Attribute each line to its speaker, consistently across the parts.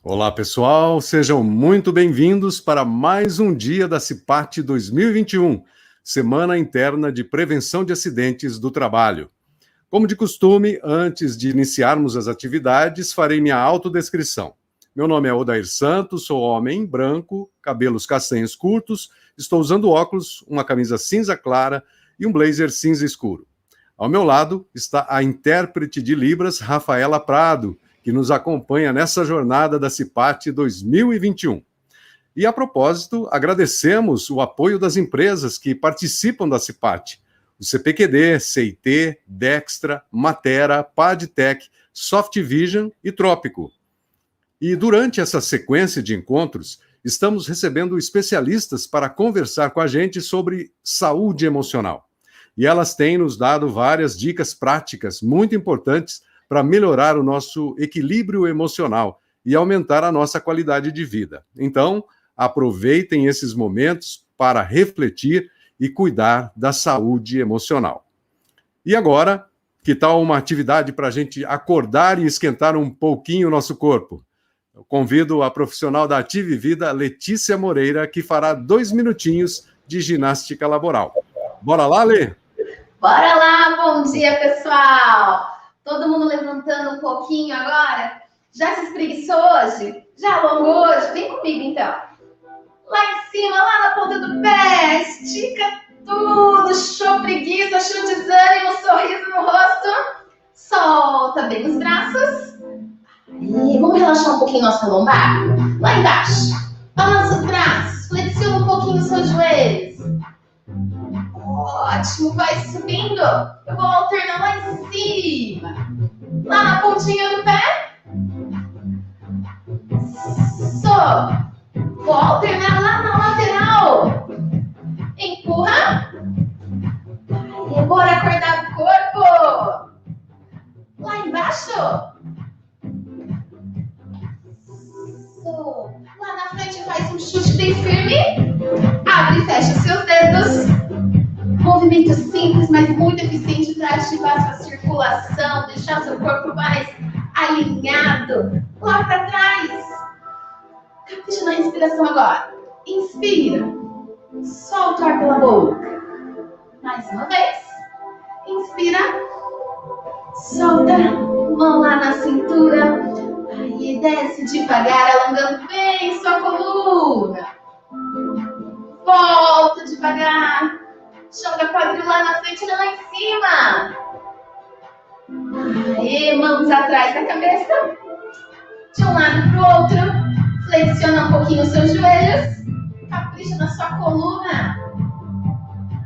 Speaker 1: Olá, pessoal, sejam muito bem-vindos para mais um dia da CIPAT 2021, Semana Interna de Prevenção de Acidentes do Trabalho. Como de costume, antes de iniciarmos as atividades, farei minha autodescrição. Meu nome é Odair Santos, sou homem branco, cabelos castanhos curtos, estou usando óculos, uma camisa cinza clara e um blazer cinza escuro. Ao meu lado está a intérprete de Libras, Rafaela Prado, que nos acompanha nessa jornada da CIPAT 2021. E, a propósito, agradecemos o apoio das empresas que participam da CIPAT, o CPQD, CIT, Dextra, Matera, Padtech, Softvision e Trópico. E durante essa sequência de encontros, estamos recebendo especialistas para conversar com a gente sobre saúde emocional. E elas têm nos dado várias dicas práticas muito importantes para melhorar o nosso equilíbrio emocional e aumentar a nossa qualidade de vida. Então, aproveitem esses momentos para refletir e cuidar da saúde emocional. E agora, que tal uma atividade para a gente acordar e esquentar um pouquinho o nosso corpo? Eu convido a profissional da Ative Vida, Letícia Moreira, que fará 2 minutinhos de ginástica laboral. Bora lá, Lê?
Speaker 2: Bora lá, bom dia, pessoal! Todo mundo levantando um pouquinho agora? Já se espreguiçou hoje? Já alongou hoje? Vem comigo, então. Lá em cima, lá na ponta do pé, estica tudo, show preguiça, show desânimo, sorriso no rosto. Solta bem os braços. E vamos relaxar um pouquinho nossa lombar? Lá embaixo, balança os braços, flexiona um pouquinho os seus joelhos. Ótimo, vai subindo. Eu vou alternar lá em cima. Lá na pontinha do pé. Vou alternar lá na lateral. Empurra. E bora acordar o corpo. Lá embaixo. Lá na frente faz um chute bem firme. Abre e fecha os seus dedos. Movimento simples, mas muito eficiente para ativar sua circulação, deixar seu corpo mais alinhado. Lá para trás. Capricha na inspiração agora. Inspira. Solta o ar pela boca. Mais uma vez. Inspira. Solta. Mão lá na cintura. Aí desce devagar, alongando bem sua coluna. Volta devagar. Joga a quadril lá na frente e lá em cima. Aí, mãos atrás da cabeça. De um lado para o outro. Flexiona um pouquinho os seus joelhos. Capricha na sua coluna.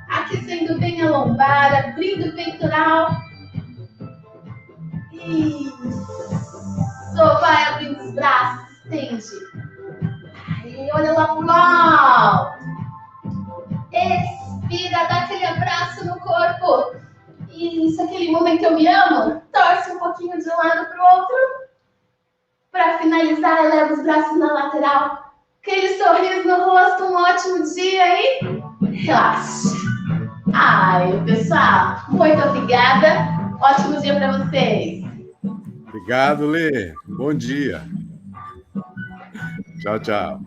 Speaker 2: Aquecendo bem a lombar, abrindo o peitoral. Isso. Vai abrindo os braços. Estende. Aí, olha lá pro alto. Expira, dá aquele abraço no corpo. Isso, aquele momento eu me amo. Torce um pouquinho de um lado para o outro. Para finalizar, eleva os braços na lateral. Aquele sorriso no rosto, um ótimo dia aí. Relaxa. Ai, pessoal, muito obrigada. Ótimo dia para vocês.
Speaker 1: Obrigado, Lê. Bom dia. Tchau, tchau.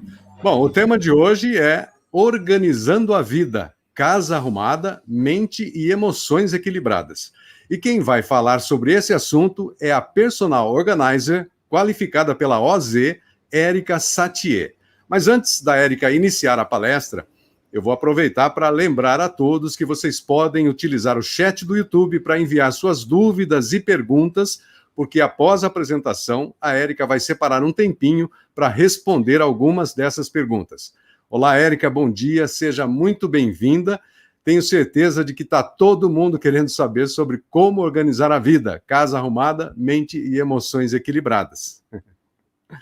Speaker 1: Bom, o tema de hoje é Organizando a Vida, Casa Arrumada, Mente e Emoções Equilibradas. E quem vai falar sobre esse assunto é a Personal Organizer, qualificada pela OZ, Érica Satie. Mas antes da Érica iniciar a palestra, eu vou aproveitar para lembrar a todos que vocês podem utilizar o chat do YouTube para enviar suas dúvidas e perguntas, porque após a apresentação, a Érica vai separar um tempinho para responder algumas dessas perguntas. Olá, Érica, bom dia, seja muito bem-vinda. Tenho certeza de que está todo mundo querendo saber sobre como organizar a vida, casa arrumada, mente e emoções equilibradas.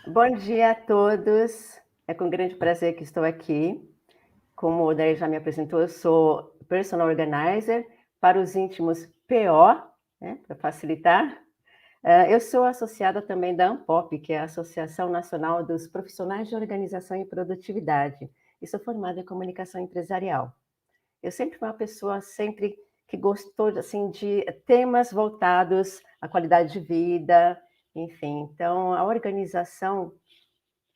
Speaker 3: Bom dia a todos, é com grande prazer que estou aqui. Como o Odair já me apresentou, eu sou Personal Organizer, para os íntimos PO, né, para facilitar. Eu sou associada também da ANPOP, que é a Associação Nacional dos Profissionais de Organização e Produtividade, e sou formada em comunicação empresarial. Eu sempre fui uma pessoa que gostou assim, de temas voltados à qualidade de vida, enfim. Então, a organização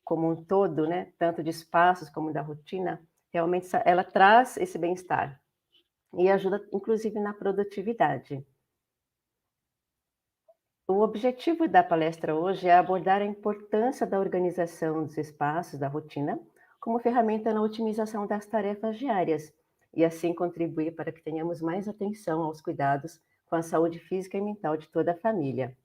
Speaker 3: como um todo, né, tanto de espaços como da rotina, realmente ela traz esse bem-estar e ajuda, inclusive, na produtividade. O objetivo da palestra hoje é abordar a importância da organização dos espaços da rotina como ferramenta na otimização das tarefas diárias e assim contribuir para que tenhamos mais atenção aos cuidados com a saúde física e mental de toda a família.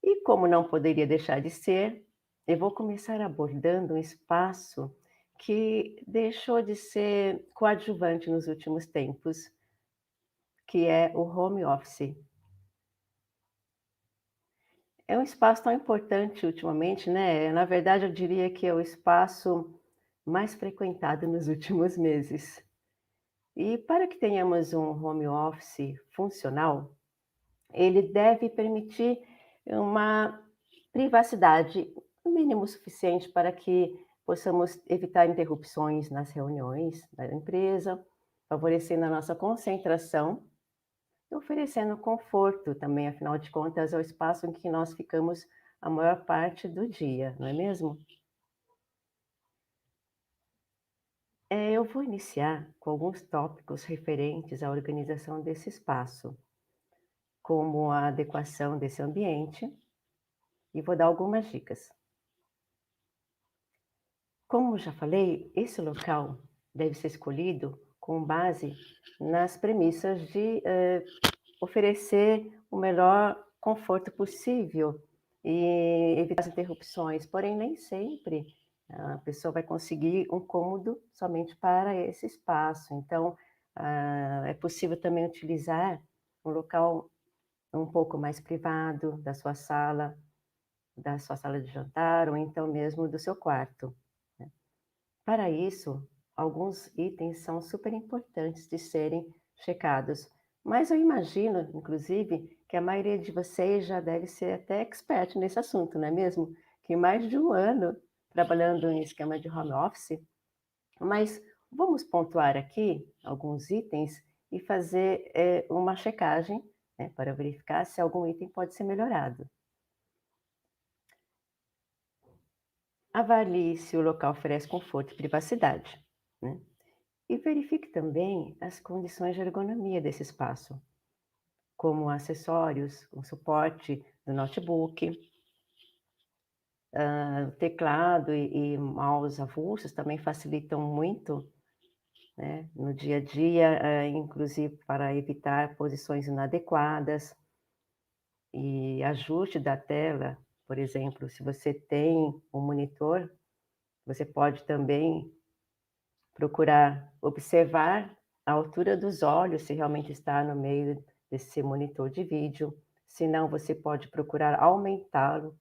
Speaker 3: E como não poderia deixar de ser, eu vou começar abordando um espaço que deixou de ser coadjuvante nos últimos tempos, que é o home office. É um espaço tão importante ultimamente, né? Na verdade, eu diria que é o espaço mais frequentado nos últimos meses. E para que tenhamos um home office funcional, ele deve permitir uma privacidade, o mínimo suficiente para que possamos evitar interrupções nas reuniões da empresa, favorecendo a nossa concentração e oferecendo conforto também, afinal de contas, é o espaço em que nós ficamos a maior parte do dia, não é mesmo? Eu vou iniciar com alguns tópicos referentes à organização desse espaço, como a adequação desse ambiente, e vou dar algumas dicas. Como já falei, esse local deve ser escolhido com base nas premissas de oferecer o melhor conforto possível e evitar as interrupções. Porém, nem sempre a pessoa vai conseguir um cômodo somente para esse espaço. Então, é possível também utilizar um local um pouco mais privado da sua sala de jantar, ou então mesmo do seu quarto, né. Para isso, alguns itens são super importantes de serem checados, mas eu imagino, inclusive, que a maioria de vocês já deve ser até expert nesse assunto, não é mesmo? Que mais de um ano trabalhando em esquema de home office, mas vamos pontuar aqui alguns itens e fazer uma checagem, né, para verificar se algum item pode ser melhorado. Avalie se o local oferece conforto e privacidade, né? E verifique também as condições de ergonomia desse espaço, como acessórios, o suporte do notebook, teclado e mouse avulsos também facilitam muito, né, no dia a dia, inclusive para evitar posições inadequadas e ajuste da tela. Por exemplo, se você tem um monitor, você pode também procurar observar a altura dos olhos, se realmente está no meio desse monitor de vídeo. Se não, você pode procurar aumentá-lo,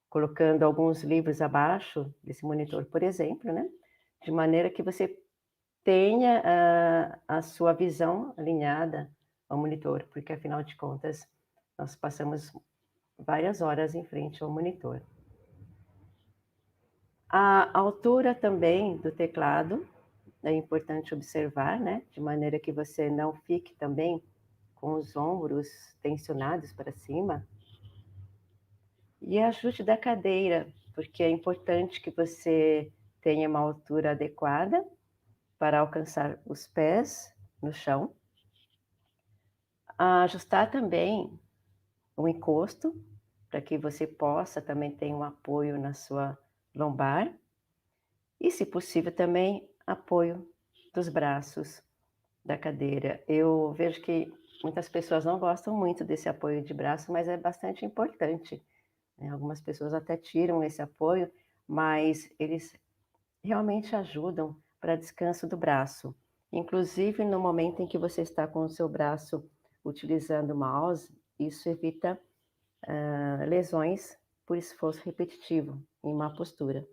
Speaker 3: colocando alguns livros abaixo desse monitor, por exemplo, né? De maneira que você tenha a sua visão alinhada ao monitor, porque afinal de contas, nós passamos várias horas em frente ao monitor. A altura também do teclado é importante observar, né? De maneira que você não fique também com os ombros tensionados para cima. E ajuste da cadeira, porque é importante que você tenha uma altura adequada para alcançar os pés no chão. Ajustar também o encosto, para que você possa também ter um apoio na sua lombar. E, se possível, também apoio dos braços da cadeira. Eu vejo que muitas pessoas não gostam muito desse apoio de braço, mas é bastante importante, né? Algumas pessoas até tiram esse apoio, mas eles realmente ajudam para descanso do braço. Inclusive, no momento em que você está com o seu braço utilizando o mouse, isso evita lesões por esforço repetitivo em má postura.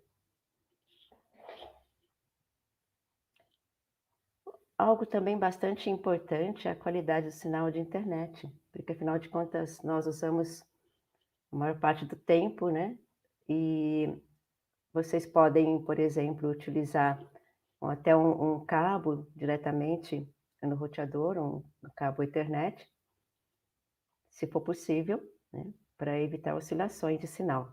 Speaker 3: Algo também bastante importante é a qualidade do sinal de internet, porque afinal de contas nós usamos a maior parte do tempo, né? E vocês podem, por exemplo, utilizar até um cabo diretamente no roteador, um cabo Ethernet, se for possível, né? Para evitar oscilações de sinal.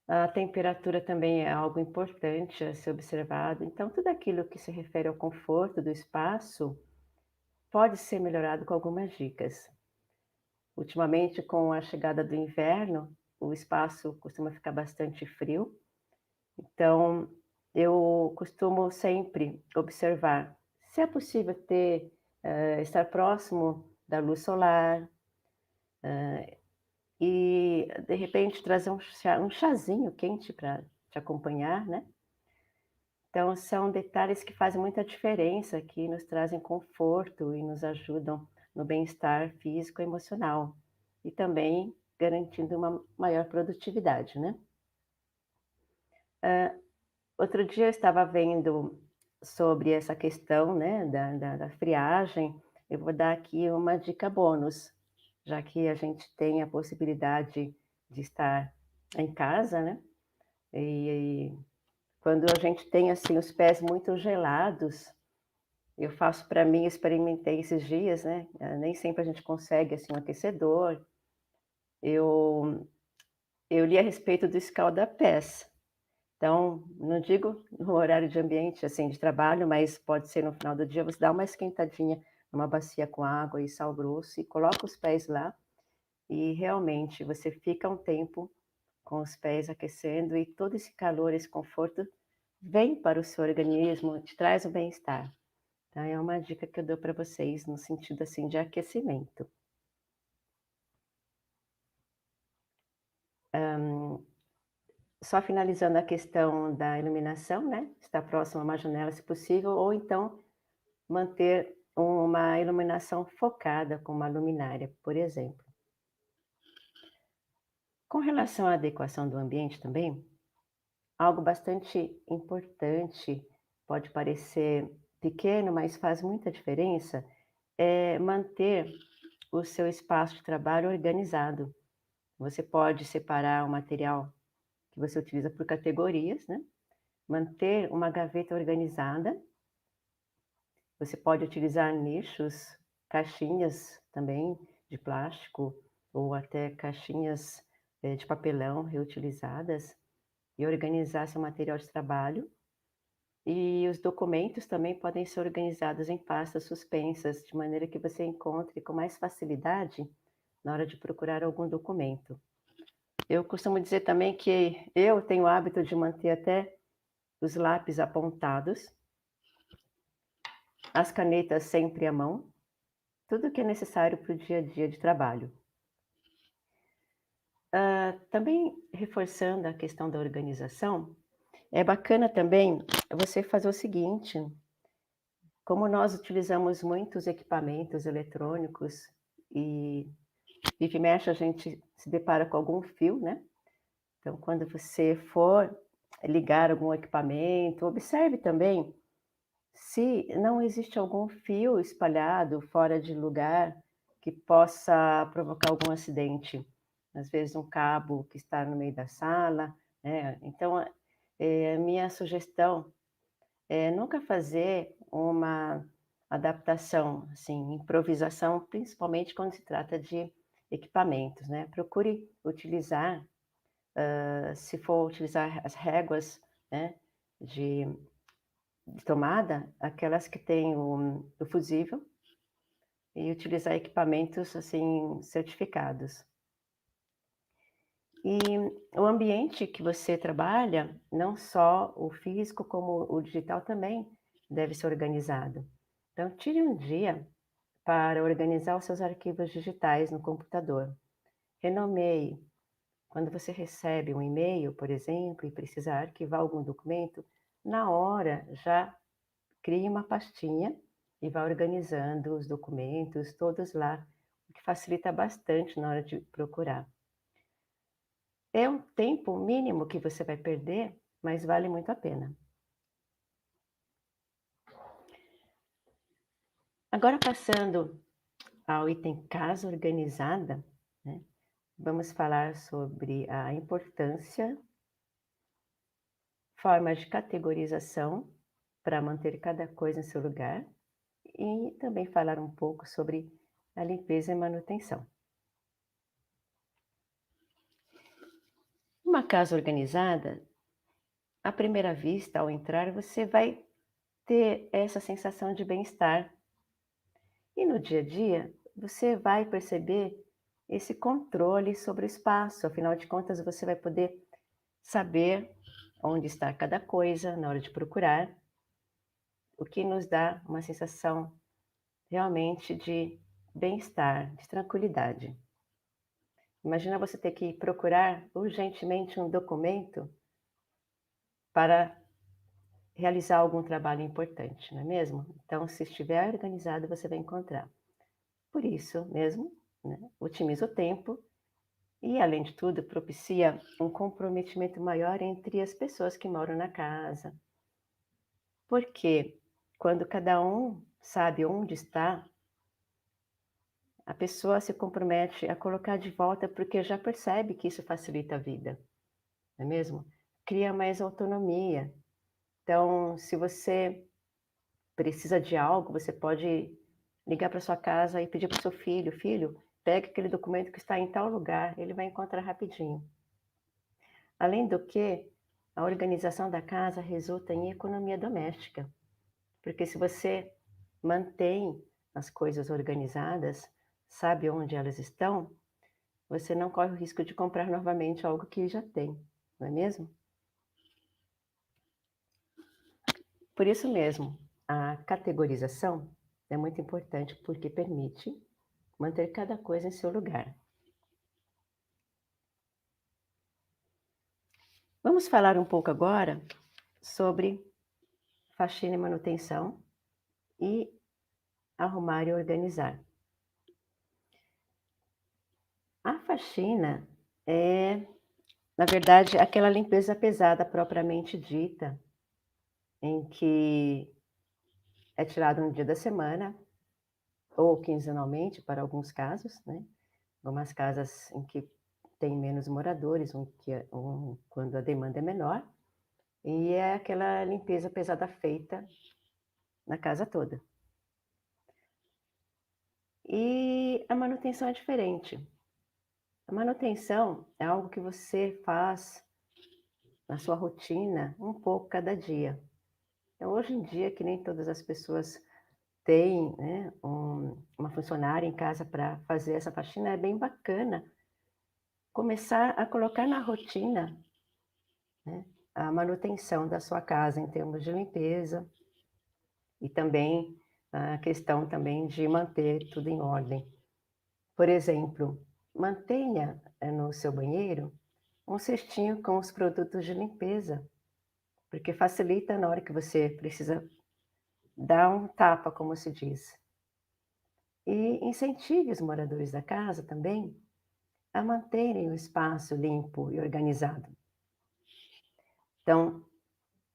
Speaker 3: A temperatura também é algo importante a ser observado. Então, tudo aquilo que se refere ao conforto do espaço pode ser melhorado com algumas dicas. Ultimamente, com a chegada do inverno, o espaço costuma ficar bastante frio, então eu costumo sempre observar se é possível estar próximo da luz solar e, de repente, trazer um chazinho quente para te acompanhar, né? Então, são detalhes que fazem muita diferença, que nos trazem conforto e nos ajudam no bem-estar físico e emocional, e também garantindo uma maior produtividade, né? Outro dia eu estava vendo sobre essa questão, né, da friagem. Eu vou dar aqui uma dica bônus, já que a gente tem a possibilidade de estar em casa, né? E quando a gente tem assim os pés muito gelados, eu faço para mim, experimentei esses dias, né? Nem sempre a gente consegue assim um aquecedor. Eu eu li a respeito do escalda-pés. Então, não digo no horário de ambiente, assim, de trabalho, mas pode ser no final do dia, você dá uma esquentadinha numa bacia com água e sal grosso e coloca os pés lá e realmente você fica um tempo com os pés aquecendo e todo esse calor, esse conforto vem para o seu organismo, te traz o bem-estar. Então, é uma dica que eu dou para vocês no sentido, assim, de aquecimento. Só finalizando a questão da iluminação, né, estar próximo a uma janela se possível, ou então manter uma iluminação focada com uma luminária, por exemplo. Com relação à adequação do ambiente também, algo bastante importante, pode parecer pequeno, mas faz muita diferença, é manter o seu espaço de trabalho organizado. Você pode separar o material que você utiliza por categorias, né? Manter uma gaveta organizada. Você pode utilizar nichos, caixinhas também de plástico ou até caixinhas, de papelão reutilizadas e organizar seu material de trabalho. E os documentos também podem ser organizados em pastas suspensas, de maneira que você encontre com mais facilidade na hora de procurar algum documento. Eu costumo dizer também que eu tenho o hábito de manter até os lápis apontados, as canetas sempre à mão, tudo que é necessário para o dia a dia de trabalho. Também reforçando a questão da organização, é bacana também você fazer o seguinte: como nós utilizamos muitos equipamentos eletrônicos e vira e mexe a gente se depara com algum fio, né? Então, quando você for ligar algum equipamento, observe também se não existe algum fio espalhado fora de lugar que possa provocar algum acidente. Às vezes um cabo que está no meio da sala, né? Então, minha sugestão é nunca fazer uma adaptação, assim, improvisação, principalmente quando se trata de equipamentos, né? Procure utilizar, se for utilizar as réguas, né, de tomada, aquelas que têm o fusível, e utilizar equipamentos, assim, certificados. E o ambiente que você trabalha, não só o físico como o digital também deve ser organizado. Então tire um dia para organizar os seus arquivos digitais no computador. Renomeie. Quando você recebe um e-mail, por exemplo, e precisa arquivar algum documento, na hora já crie uma pastinha e vá organizando os documentos todos lá, o que facilita bastante na hora de procurar. É um tempo mínimo que você vai perder, mas vale muito a pena. Agora passando ao item casa organizada, né, vamos falar sobre a importância, formas de categorização para manter cada coisa em seu lugar e também falar um pouco sobre a limpeza e manutenção. Uma casa organizada, à primeira vista, ao entrar, você vai ter essa sensação de bem-estar. E no dia a dia, você vai perceber esse controle sobre o espaço. Afinal de contas, você vai poder saber onde está cada coisa na hora de procurar, o que nos dá uma sensação realmente de bem-estar, de tranquilidade. Imagina você ter que procurar urgentemente um documento para realizar algum trabalho importante, não é mesmo? Então, se estiver organizado, você vai encontrar. Por isso mesmo, né, otimiza o tempo e, além de tudo, propicia um comprometimento maior entre as pessoas que moram na casa. Porque quando cada um sabe onde está, a pessoa se compromete a colocar de volta porque já percebe que isso facilita a vida, não é mesmo? Cria mais autonomia. Então, se você precisa de algo, você pode ligar para sua casa e pedir para o seu filho: filho, pegue aquele documento que está em tal lugar, ele vai encontrar rapidinho. Além do que, a organização da casa resulta em economia doméstica, porque se você mantém as coisas organizadas, sabe onde elas estão, você não corre o risco de comprar novamente algo que já tem, não é mesmo? Por isso mesmo, a categorização é muito importante porque permite manter cada coisa em seu lugar. Vamos falar um pouco agora sobre faxina e manutenção e arrumar e organizar. A faxina é, na verdade, aquela limpeza pesada propriamente dita, em que é tirado um dia da semana ou quinzenalmente, para alguns casos, né? Algumas casas em que tem menos moradores, quando a demanda é menor, e é aquela limpeza pesada feita na casa toda. E a manutenção é diferente. A manutenção é algo que você faz na sua rotina, um pouco cada dia. Então, hoje em dia, que nem todas as pessoas têm, né, uma funcionária em casa para fazer essa faxina, é bem bacana começar a colocar na rotina, né, a manutenção da sua casa em termos de limpeza e também a questão também de manter tudo em ordem. Por exemplo, mantenha no seu banheiro um cestinho com os produtos de limpeza, porque facilita na hora que você precisa dar um tapa, como se diz. E incentive os moradores da casa também a manterem o espaço limpo e organizado. Então,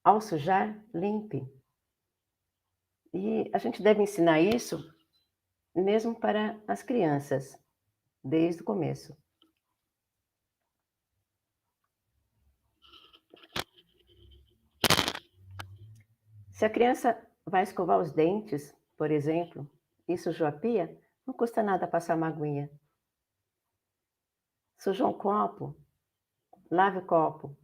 Speaker 3: ao sujar, limpe. E a gente deve ensinar isso mesmo para as crianças, desde o começo. Se a criança vai escovar os dentes, por exemplo, e sujou a pia, não custa nada passar uma aguinha. Sujou um copo, lave o copo.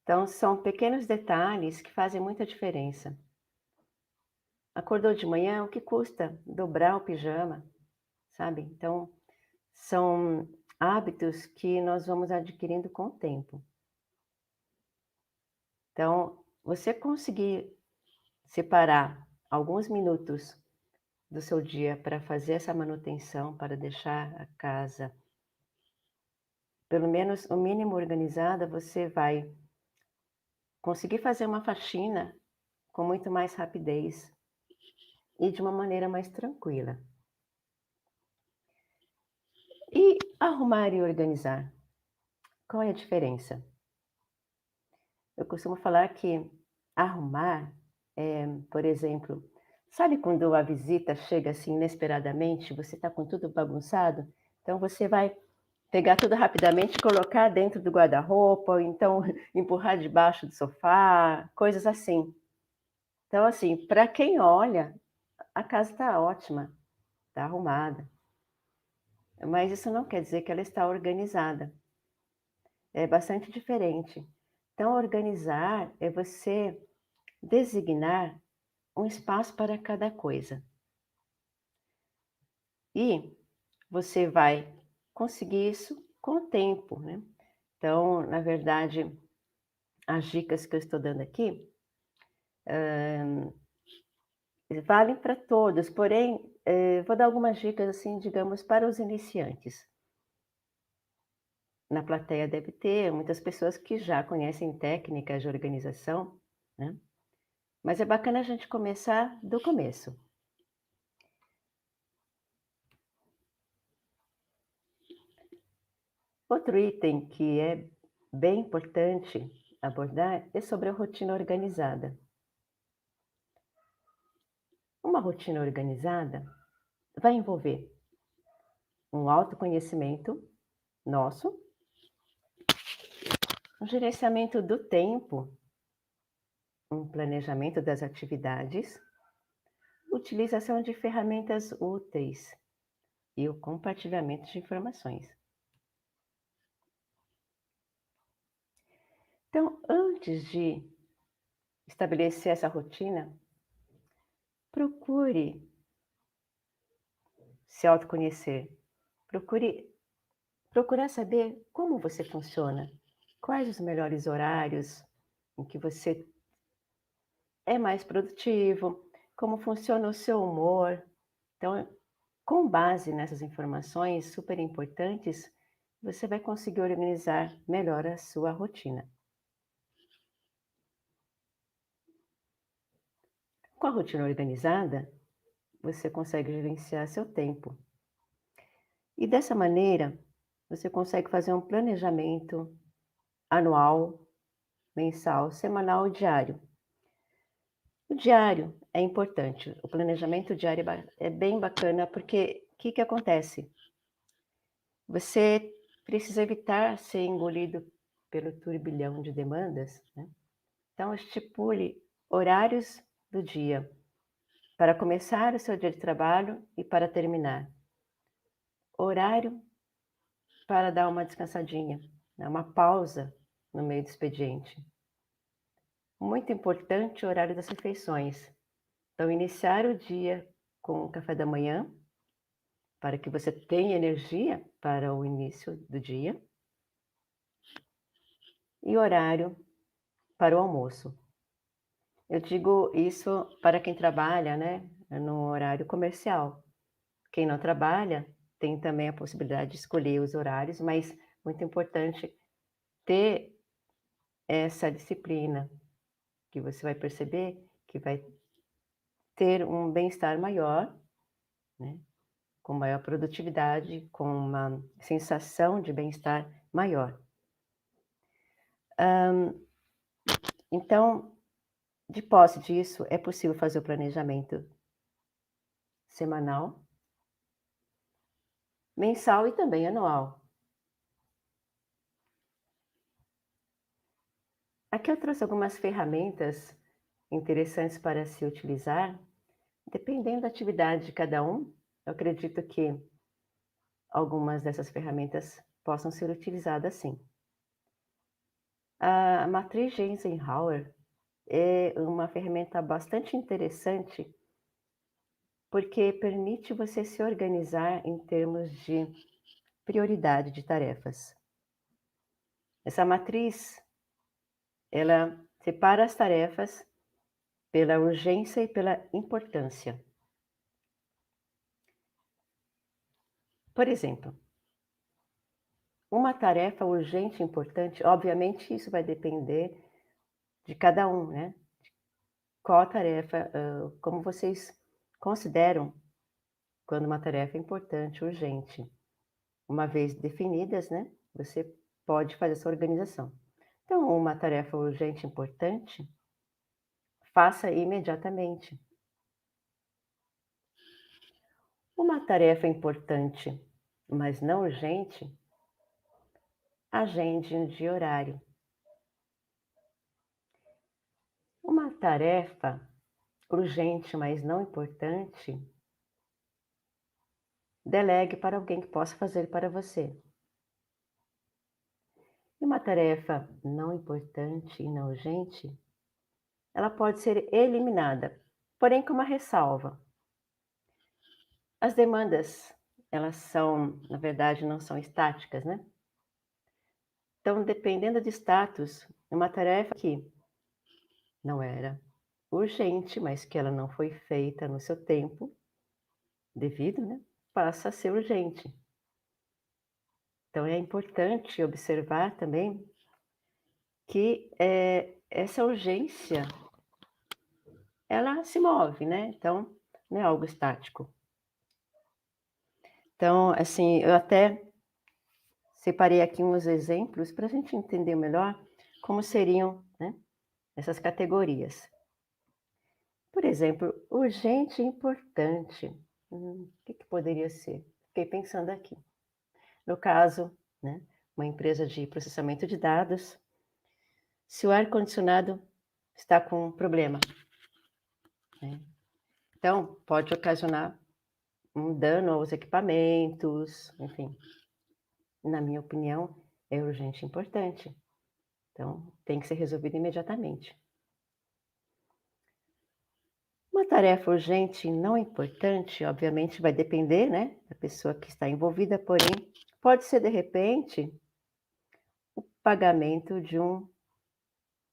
Speaker 3: Então, são pequenos detalhes que fazem muita diferença. Acordou de manhã, o que custa dobrar o pijama, sabe? Então, são hábitos que nós vamos adquirindo com o tempo. Então, você conseguir separar alguns minutos do seu dia para fazer essa manutenção, para deixar a casa pelo menos o mínimo organizada, você vai conseguir fazer uma faxina com muito mais rapidez e de uma maneira mais tranquila. E arrumar e organizar? Qual é a diferença? Eu costumo falar que arrumar é, por exemplo, sabe quando a visita chega assim inesperadamente, você está com tudo bagunçado? Então você vai pegar tudo rapidamente e colocar dentro do guarda-roupa, ou então empurrar debaixo do sofá, coisas assim. Então, assim, para quem olha, a casa está ótima, está arrumada. Mas isso não quer dizer que ela está organizada. é bastante diferente. Então, organizar é você designar um espaço para cada coisa. E você vai conseguir isso com o tempo, né? Então, na verdade, as dicas que eu estou dando aqui, valem para todos, porém, vou dar algumas dicas, assim, digamos, para os iniciantes. Na plateia deve ter muitas pessoas que já conhecem técnicas de organização, né? Mas é bacana a gente começar do começo. Outro item que é bem importante abordar é sobre a rotina organizada. Uma rotina organizada vai envolver um autoconhecimento nosso, um gerenciamento do tempo, um planejamento das atividades, utilização de ferramentas úteis e o compartilhamento de informações. Então, antes de estabelecer essa rotina, procure se autoconhecer, procurar saber como você funciona, quais os melhores horários em que você é mais produtivo, como funciona o seu humor. Então, com base nessas informações super importantes, você vai conseguir organizar melhor a sua rotina. Com a rotina organizada, você consegue gerenciar seu tempo. E dessa maneira, você consegue fazer um planejamento anual, mensal, semanal e diário. O diário é importante, o planejamento diário é bem bacana, porque o que acontece? Você precisa evitar ser engolido pelo turbilhão de demandas, né? Então, estipule horários do dia para começar o seu dia de trabalho e para terminar. Horário para dar uma descansadinha, né? Uma pausa no meio do expediente. Muito importante o horário das refeições. Então, iniciar o dia com o café da manhã, para que você tenha energia para o início do dia, e horário para o almoço. Eu digo isso para quem trabalha, né, no horário comercial. Quem não trabalha tem também a possibilidade de escolher os horários, mas muito importante ter essa disciplina, que você vai perceber que vai ter um bem-estar maior, né, com maior produtividade, com uma sensação de bem-estar maior. Então, de posse disso, é possível fazer o planejamento semanal, mensal e também anual. Aqui eu trouxe algumas ferramentas interessantes para se utilizar, dependendo da atividade de cada um. Eu acredito que algumas dessas ferramentas possam ser utilizadas sim. A matriz de Eisenhower é uma ferramenta bastante interessante, porque permite você se organizar em termos de prioridade de tarefas. Essa matriz, ela separa as tarefas pela urgência e pela importância. Por exemplo, uma tarefa urgente e importante, obviamente isso vai depender de cada um, né? Qual a tarefa, como vocês consideram quando uma tarefa é importante, urgente. Uma vez definidas, né, você pode fazer essa organização. Então, uma tarefa urgente e importante, faça imediatamente. Uma tarefa importante, mas não urgente, agende um dia e horário. Uma tarefa urgente, mas não importante, delegue para alguém que possa fazer para você. E uma tarefa não importante e não urgente, ela pode ser eliminada, porém com uma ressalva. As demandas, elas são, na verdade, não são estáticas, né? Então, dependendo de status, uma tarefa que não era urgente, mas que ela não foi feita no seu tempo devido, né, passa a ser urgente. Então, é importante observar também que essa urgência, ela se move, né? Então, não é algo estático. Então, assim, eu até separei aqui uns exemplos para a gente entender melhor como seriam, né, essas categorias. Por exemplo, urgente e importante. O que poderia ser? Fiquei pensando aqui. No caso, né, uma empresa de processamento de dados, se o ar-condicionado está com problema, né? Então, pode ocasionar um dano aos equipamentos, enfim. Na minha opinião, é urgente e importante. Então, tem que ser resolvido imediatamente. Uma tarefa urgente e não importante, obviamente, vai depender, né, da pessoa que está envolvida, porém, pode ser, de repente, o pagamento de um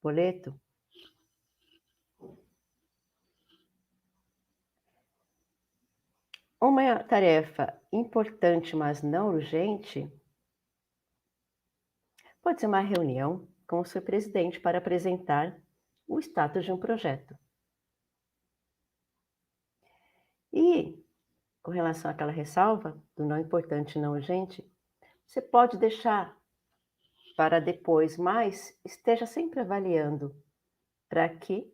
Speaker 3: boleto. Uma tarefa importante, mas não urgente, pode ser uma reunião com o seu presidente para apresentar o status de um projeto. E, com relação àquela ressalva do não importante e não urgente, você pode deixar para depois, mas esteja sempre avaliando para que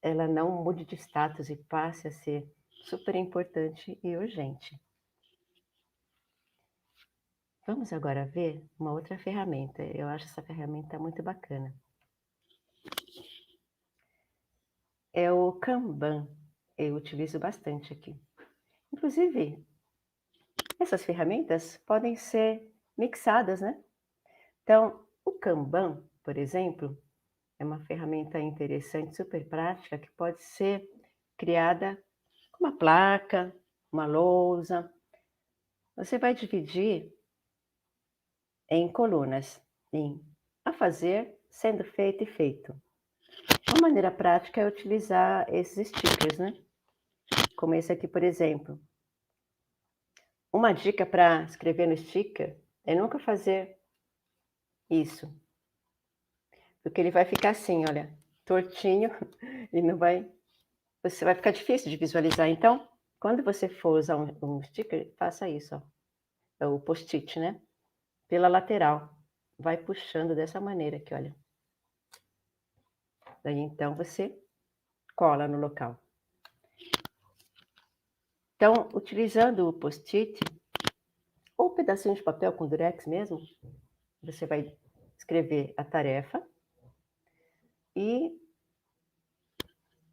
Speaker 3: ela não mude de status e passe a ser super importante e urgente. Vamos agora ver uma outra ferramenta. Eu acho essa ferramenta muito bacana. É o Kanban. Eu utilizo bastante aqui. Inclusive, essas ferramentas podem ser mixadas, né? Então, o Kanban, por exemplo, é uma ferramenta interessante, super prática, que pode ser criada com uma placa, uma lousa. Você vai dividir em colunas, em a fazer, sendo feito e feito. Uma maneira prática é utilizar esses stickers, né? Como esse aqui, por exemplo. Uma dica para escrever no sticker é nunca fazer isso, porque ele vai ficar assim, olha, tortinho e não vai. Você vai ficar difícil de visualizar. Então, quando você for usar um sticker, faça isso, ó. É o post-it, né? Pela lateral. Vai puxando dessa maneira aqui, olha. Daí então você cola no local. Então, utilizando o post-it ou um pedacinho de papel com durex mesmo, você vai escrever a tarefa e,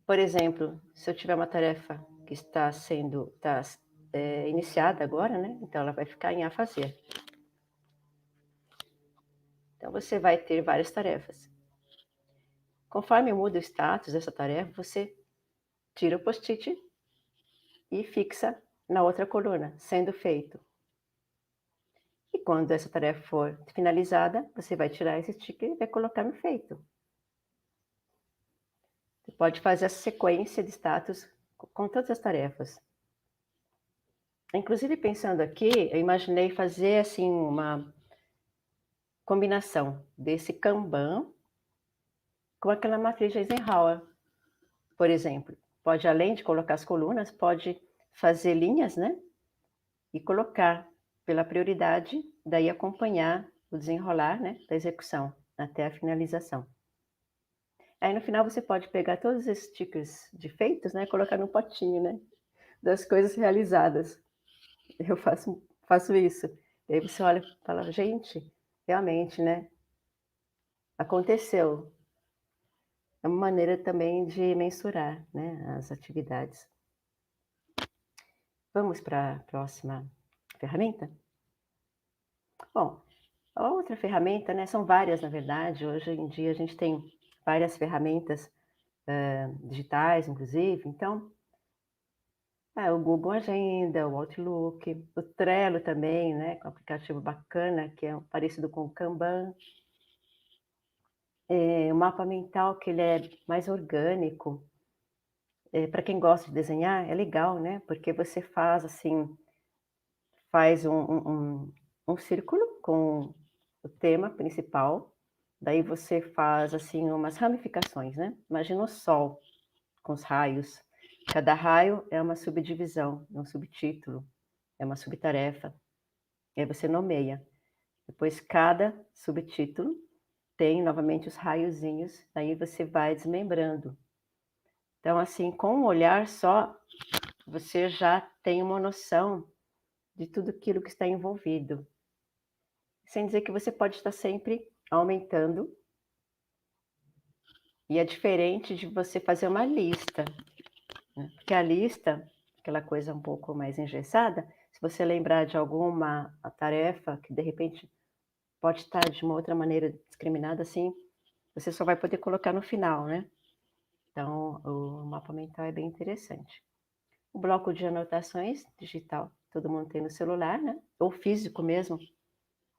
Speaker 3: por exemplo, se eu tiver uma tarefa que está iniciada agora, né? Então ela vai ficar em a fazer. Então você vai ter várias tarefas. Conforme muda o status dessa tarefa, você tira o post-it e fixa na outra coluna, sendo feito. E quando essa tarefa for finalizada, você vai tirar esse sticker e vai colocar no feito. Você pode fazer essa sequência de status com todas as tarefas. Inclusive, pensando aqui, eu imaginei fazer assim uma combinação desse Kanban com aquela matriz de Eisenhower, por exemplo. Pode, além de colocar as colunas, pode fazer linhas, né? E colocar pela prioridade, daí acompanhar o desenrolar, né, da execução até a finalização. Aí no final você pode pegar todos esses stickers de feitos, né, e colocar num potinho, né, das coisas realizadas. Eu faço isso. E aí você olha e fala, gente, realmente, né, aconteceu. É uma maneira também de mensurar, né, as atividades. Vamos para a próxima ferramenta? Bom, A outra ferramenta, né, são várias, na verdade, hoje em dia a gente tem várias ferramentas digitais, inclusive, então, o Google Agenda, o Outlook, o Trello também, né, que é um aplicativo bacana, que é parecido com o Kanban. O mapa mental, que ele é mais orgânico, para quem gosta de desenhar, é legal, né, porque você faz, assim, faz um círculo com o tema principal, daí você faz, assim, umas ramificações, né. Imagina o sol com os raios, cada raio é uma subdivisão, é um subtítulo, é uma subtarefa, e aí você nomeia. Depois cada subtítulo tem novamente os raiozinhos, aí você vai desmembrando. Então, assim, com um olhar só, você já tem uma noção de tudo aquilo que está envolvido. Sem dizer que você pode estar sempre aumentando, e é diferente de você fazer uma lista, né? Porque a lista, aquela coisa um pouco mais engessada, se você lembrar de alguma tarefa que de repente pode estar de uma outra maneira discriminada, assim, você só vai poder colocar no final, né? Então, o mapa mental é bem interessante. O bloco de anotações digital, todo mundo tem no celular, né? Ou físico mesmo.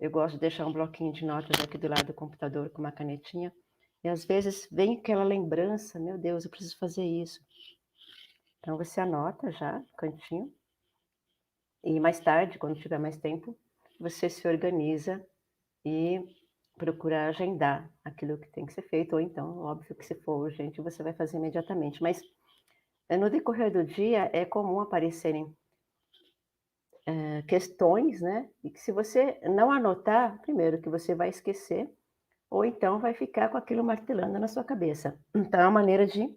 Speaker 3: Eu gosto de deixar um bloquinho de notas aqui do lado do computador com uma canetinha. E às vezes vem aquela lembrança, meu Deus, eu preciso fazer isso. Então você anota já no cantinho. E mais tarde, quando tiver mais tempo, você se organiza e procura agendar aquilo que tem que ser feito. Ou então, óbvio que se for urgente, você vai fazer imediatamente. Mas no decorrer do dia é comum aparecerem questões, né, e que se você não anotar, primeiro que você vai esquecer, ou então vai ficar com aquilo martelando na sua cabeça. Então é uma maneira de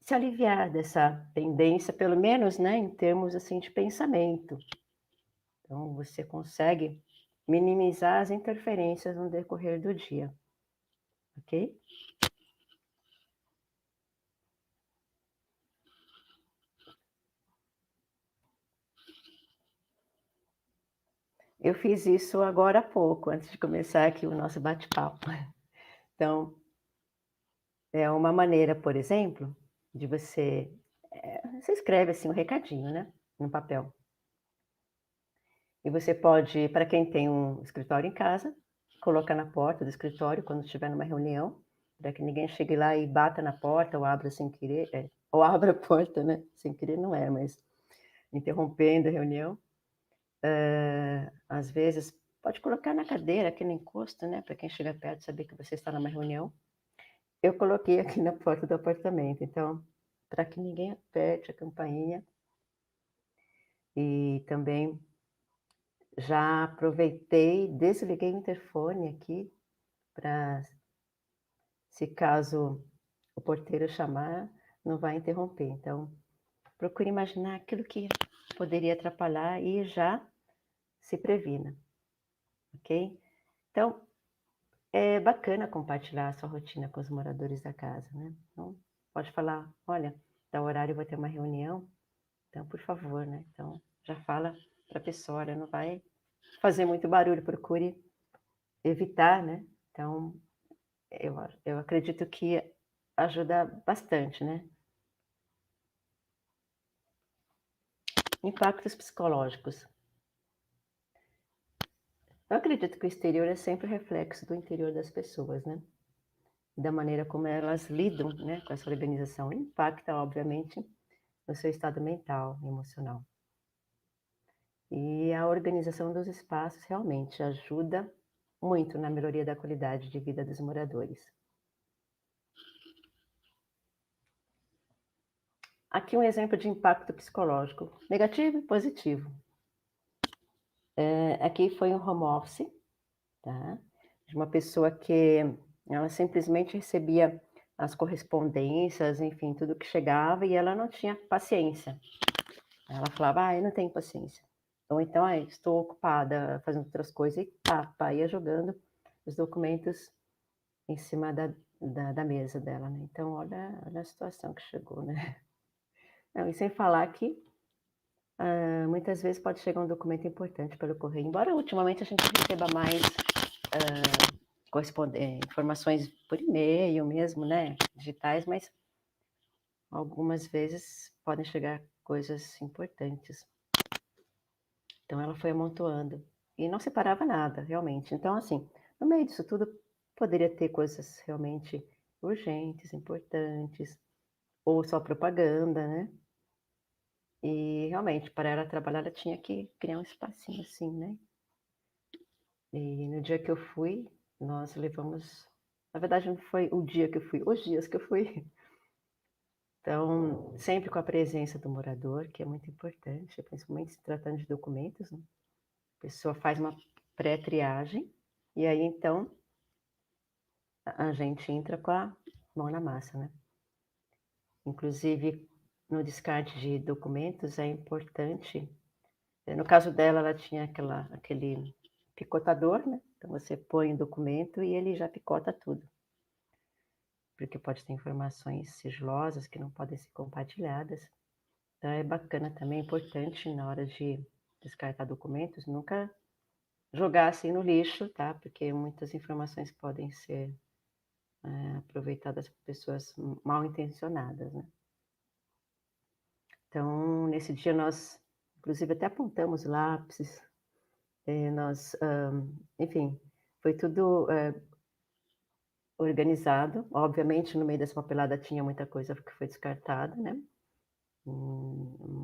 Speaker 3: se aliviar dessa tendência, pelo menos, né, em termos, assim, de pensamento. Então você consegue minimizar as interferências no decorrer do dia, ok? Eu fiz isso agora há pouco, antes de começar aqui o nosso bate-papo. Então, é uma maneira, por exemplo, de você escreve, assim, um recadinho, né, no papel. E você pode, para quem tem um escritório em casa, colocar na porta do escritório quando estiver numa reunião, para que ninguém chegue lá e bata na porta ou abra sem querer, ou abra a porta, né, sem querer não é, mas interrompendo a reunião. Às vezes, pode colocar na cadeira, aqui no encosto, né, para quem chega perto saber que você está numa reunião. Eu coloquei aqui na porta do apartamento, então, para que ninguém aperte a campainha. E também já aproveitei, desliguei o interfone aqui, para, se caso o porteiro chamar, não vai interromper. Então, procure imaginar aquilo que poderia atrapalhar e já se previna, ok? Então, é bacana compartilhar a sua rotina com os moradores da casa, né? Então, pode falar, olha, tal horário eu vou ter uma reunião, então, por favor, né? Então, já fala para a pessoa, olha, não vai fazer muito barulho, procure evitar, né? Então, eu acredito que ajuda bastante, né? Impactos psicológicos. Eu acredito que o exterior é sempre reflexo do interior das pessoas, né? Da maneira como elas lidam, né, com essa organização. Impacta, obviamente, no seu estado mental e emocional. E a organização dos espaços realmente ajuda muito na melhoria da qualidade de vida dos moradores. Aqui um exemplo de impacto psicológico, negativo e positivo. Aqui foi um home office, tá? De uma pessoa que ela simplesmente recebia as correspondências, enfim, tudo que chegava e ela não tinha paciência. Ela falava, eu não tenho paciência. Ou então, estou ocupada fazendo outras coisas e pá, ia jogando os documentos em cima da mesa dela, né? Então, olha a situação que chegou, né? Não, e sem falar que Muitas vezes pode chegar um documento importante pelo correio, embora ultimamente a gente receba mais informações por e-mail mesmo, né, digitais, mas algumas vezes podem chegar coisas importantes. Então ela foi amontoando e não separava nada, realmente. Então, assim, no meio disso tudo poderia ter coisas realmente urgentes, importantes, ou só propaganda, né? E realmente, para ela trabalhar, ela tinha que criar um espacinho assim, né? E no dia que eu fui, nós levamos. Na verdade, não foi o dia que eu fui, os dias que eu fui. Então, sempre com a presença do morador, que é muito importante, principalmente se tratando de documentos, né? A pessoa faz uma pré-triagem e aí então a gente entra com a mão na massa, né? Inclusive, no descarte de documentos é importante. No caso dela, ela tinha aquele picotador, né? Então você põe o documento e ele já picota tudo. Porque pode ter informações sigilosas que não podem ser compartilhadas. Então é bacana também, é importante na hora de descartar documentos, nunca jogar assim no lixo, tá? Porque muitas informações podem ser aproveitadas por pessoas mal intencionadas, né? Então, nesse dia nós, inclusive, até apontamos lápis, enfim, foi tudo organizado. Obviamente, no meio dessa papelada tinha muita coisa que foi descartada, né?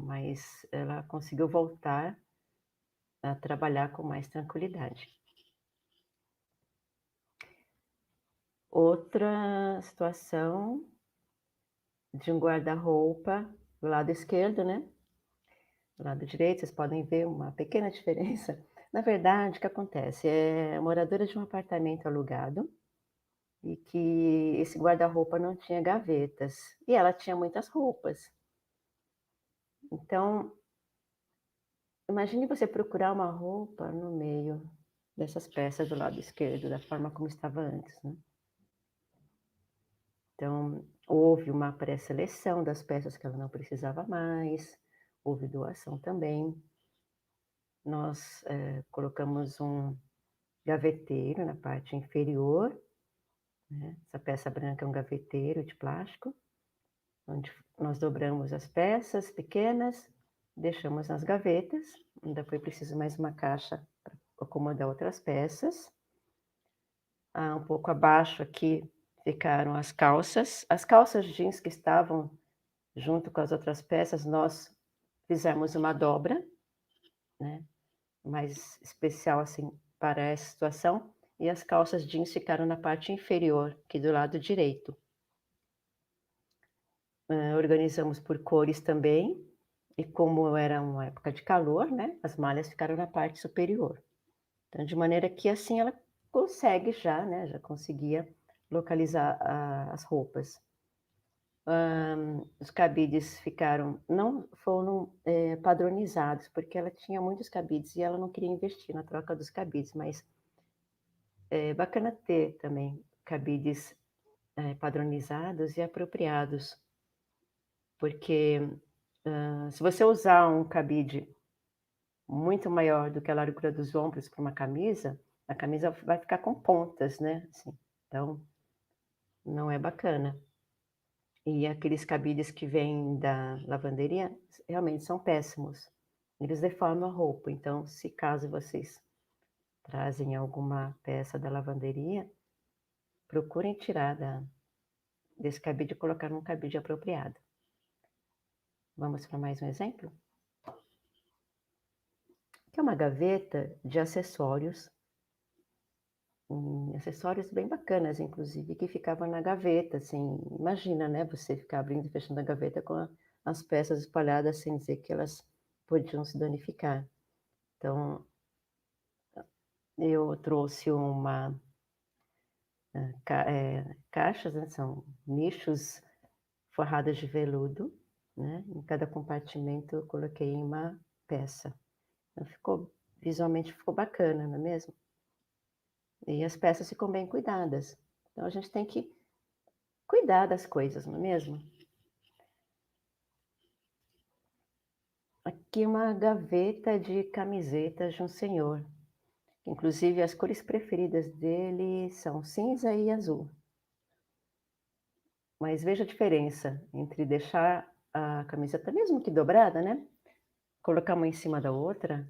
Speaker 3: Mas ela conseguiu voltar a trabalhar com mais tranquilidade. Outra situação de um guarda-roupa do lado esquerdo, né? Do lado direito, vocês podem ver uma pequena diferença. Na verdade, o que acontece? É moradora de um apartamento alugado e que esse guarda-roupa não tinha gavetas. E ela tinha muitas roupas. Então, imagine você procurar uma roupa no meio dessas peças do lado esquerdo, da forma como estava antes, né? Então, houve uma pré-seleção das peças que ela não precisava mais, houve doação também. Nós colocamos um gaveteiro na parte inferior, né? Essa peça branca é um gaveteiro de plástico, onde nós dobramos as peças pequenas, deixamos nas gavetas, ainda foi preciso mais uma caixa para acomodar outras peças. Um pouco abaixo aqui ficaram as calças jeans que estavam junto com as outras peças, nós fizemos uma dobra, né, mais especial assim para essa situação, e as calças jeans ficaram na parte inferior, aqui do lado direito. Organizamos por cores também, e como era uma época de calor, né, as malhas ficaram na parte superior. Então, de maneira que assim ela consegue já, né, já conseguia localizar as roupas. Os cabides não foram padronizados, porque ela tinha muitos cabides e ela não queria investir na troca dos cabides, mas é bacana ter também cabides padronizados e apropriados, porque se você usar um cabide muito maior do que a largura dos ombros para uma camisa, a camisa vai ficar com pontas, né? Assim, então, não é bacana. E aqueles cabides que vêm da lavanderia realmente são péssimos. Eles deformam a roupa. Então, se caso vocês trazem alguma peça da lavanderia, procurem tirar desse cabide e colocar num cabide apropriado. Vamos para mais um exemplo? Que é uma gaveta de acessórios, acessórios bem bacanas, inclusive, que ficavam na gaveta, assim, imagina, né, você ficar abrindo e fechando a gaveta com as peças espalhadas sem dizer que elas podiam se danificar. Então, eu trouxe caixas, né, são nichos forrados de veludo, né, em cada compartimento eu coloquei uma peça. Então, visualmente ficou bacana, não é mesmo? E as peças ficam bem cuidadas. Então, a gente tem que cuidar das coisas, não é mesmo? Aqui uma gaveta de camisetas de um senhor. Inclusive, as cores preferidas dele são cinza e azul. Mas veja a diferença entre deixar a camiseta, mesmo que dobrada, né? Colocar uma em cima da outra,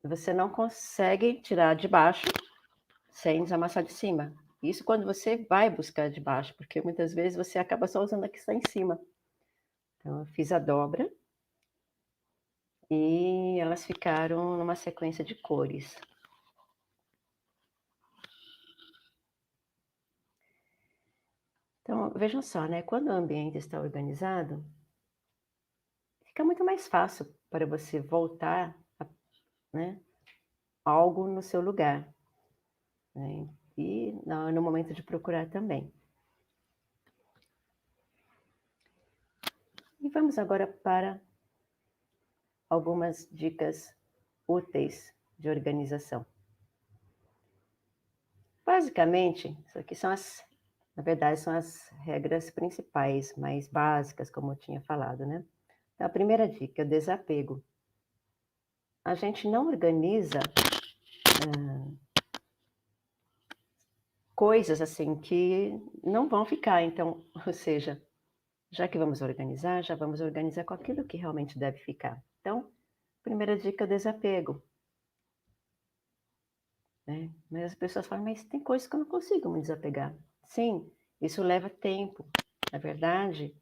Speaker 3: você não consegue tirar de baixo sem desamassar de cima. Isso quando você vai buscar de baixo, porque muitas vezes você acaba só usando a que está em cima. Então, eu fiz a dobra e elas ficaram numa sequência de cores. Então, vejam só, né? Quando o ambiente está organizado, fica muito mais fácil para você voltar, né, algo no seu lugar, né? E no momento de procurar também. E vamos agora para algumas dicas úteis de organização. Basicamente, isso aqui são na verdade, são as regras principais, mais básicas, como eu tinha falado, né? Então, a primeira dica é o desapego. A gente não organiza coisas assim que não vão ficar, então, ou seja, já que vamos organizar, já vamos organizar com aquilo que realmente deve ficar. Então, primeira dica é o desapego. Né? Mas as pessoas falam, mas tem coisas que eu não consigo me desapegar. Sim, isso leva tempo. Na verdade,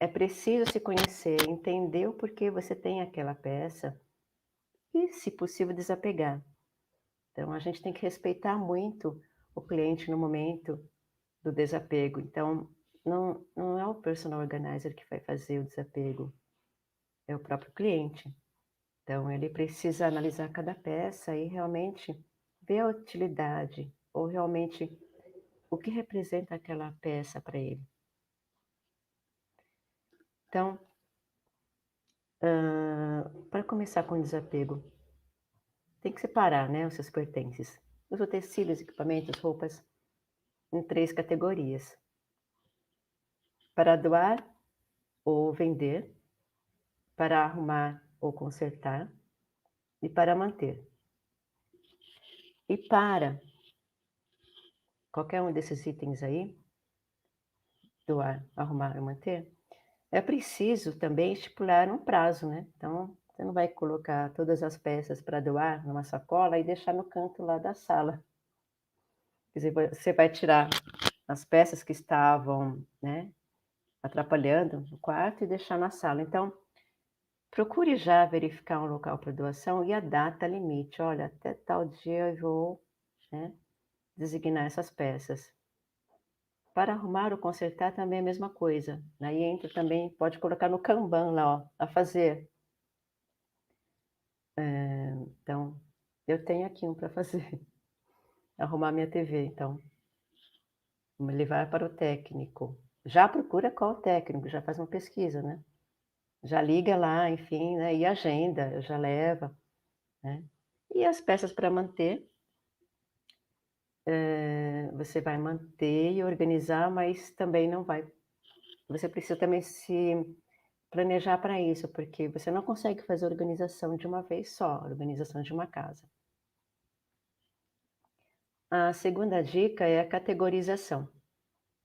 Speaker 3: é preciso se conhecer, entender o porquê você tem aquela peça e, se possível, desapegar. Então, a gente tem que respeitar muito o cliente no momento do desapego. Então, não é o personal organizer que vai fazer o desapego, é o próprio cliente. Então, ele precisa analisar cada peça e realmente ver a utilidade, ou realmente o que representa aquela peça para ele. Então, para começar com o desapego, tem que separar, né, os seus pertences. Os utensílios, equipamentos, roupas, em 3 categorias. Para doar ou vender, para arrumar ou consertar, e para manter. E para qualquer um desses itens aí, doar, arrumar ou manter, é preciso também estipular um prazo, né? Então, você não vai colocar todas as peças para doar numa sacola e deixar no canto lá da sala. Quer dizer, você vai tirar as peças que estavam, né, atrapalhando no quarto e deixar na sala. Então, procure já verificar um local para doação e a data limite. Olha, até tal dia eu vou, né, designar essas peças. Para arrumar ou consertar também é a mesma coisa. Aí entra também, pode colocar no Kanban lá, ó, a fazer. Então, eu tenho aqui um para fazer. Arrumar minha TV, então. Me levar para o técnico. Já procura qual o técnico, já faz uma pesquisa, né? Já liga lá, enfim, né? E agenda, já leva, né? E as peças para manter, você vai manter e organizar, mas também não vai. Você precisa também se planejar para isso, porque você não consegue fazer organização de uma vez só, organização de uma casa. A segunda dica é a categorização,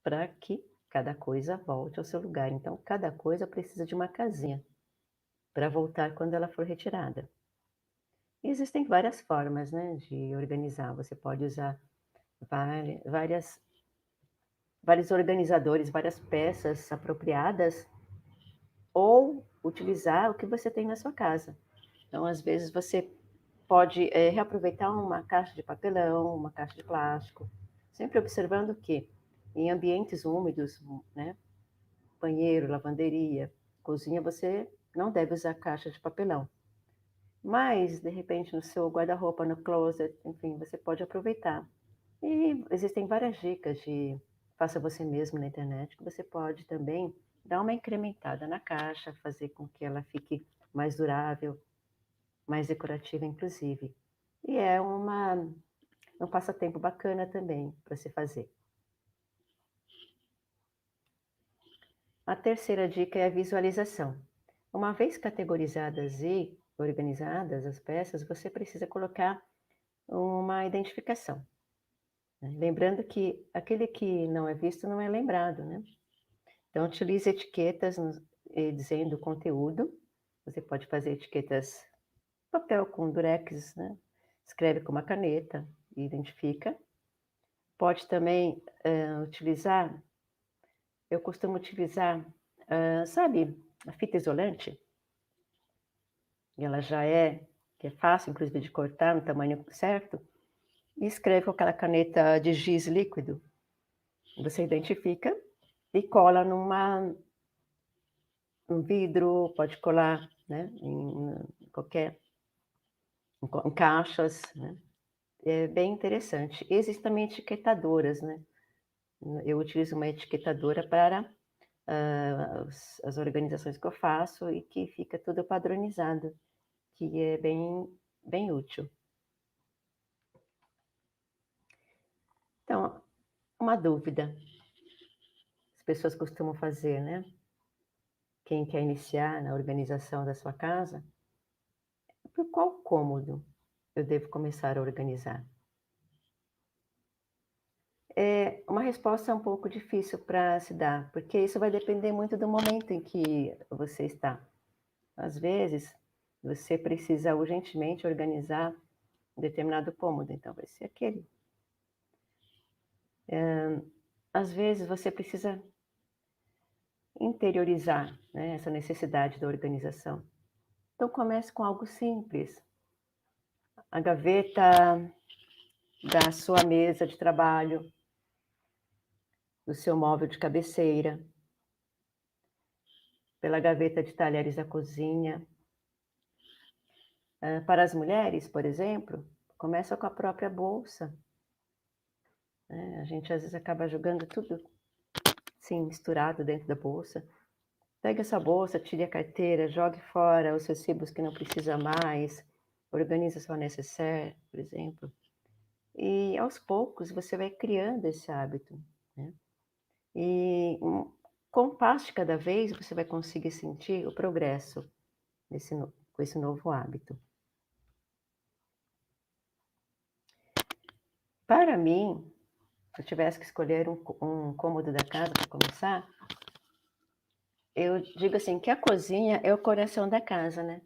Speaker 3: para que cada coisa volte ao seu lugar. Então, cada coisa precisa de uma casinha para voltar quando ela for retirada. Existem várias formas, né, de organizar. Você pode usar vários organizadores, várias peças apropriadas, ou utilizar o que você tem na sua casa. Então, às vezes, você pode reaproveitar uma caixa de papelão, uma caixa de plástico, sempre observando que em ambientes úmidos, né, banheiro, lavanderia, cozinha, você não deve usar caixa de papelão. Mas, de repente, no seu guarda-roupa, no closet, enfim, você pode aproveitar. E existem várias dicas de faça você mesmo na internet, que você pode também dar uma incrementada na caixa, fazer com que ela fique mais durável, mais decorativa, inclusive. E é um passatempo bacana também para se fazer. A terceira dica é a visualização. Uma vez categorizadas e organizadas as peças, você precisa colocar uma identificação, né? Lembrando que aquele que não é visto não é lembrado, né? Então, utilize etiquetas dizendo o conteúdo. Você pode fazer etiquetas papel com durex, né? Escreve com uma caneta e identifica. Pode também utilizar, eu costumo utilizar, sabe, a fita isolante? Ela já que é fácil, inclusive, de cortar no tamanho certo, e escreve com aquela caneta de giz líquido. Você identifica e cola num vidro, pode colar, né, em caixas, né? É bem interessante. Existem também etiquetadoras, né? Eu utilizo uma etiquetadora para as organizações que eu faço e que fica tudo padronizado, que é bem útil. Então, uma dúvida, as pessoas costumam fazer, né? Quem quer iniciar na organização da sua casa, por qual cômodo eu devo começar a organizar? É uma resposta um pouco difícil para se dar, porque isso vai depender muito do momento em que você está. Às vezes, você precisa urgentemente organizar um determinado cômodo, então vai ser aquele. Às vezes, você precisa interiorizar, né, essa necessidade da organização. Então, comece com algo simples. A gaveta da sua mesa de trabalho, do seu móvel de cabeceira, pela gaveta de talheres da cozinha. Para as mulheres, por exemplo, começa com a própria bolsa, né? A gente às vezes acaba jogando tudo assim, misturado dentro da bolsa. Pegue essa bolsa, tire a carteira, jogue fora os recibos que não precisa mais, organize sua necessaire, por exemplo. E aos poucos você vai criando esse hábito, né? E com um passo de cada vez você vai conseguir sentir o progresso com esse novo hábito. Para mim, se eu tivesse que escolher um cômodo da casa para começar, eu digo assim que a cozinha é o coração da casa, né?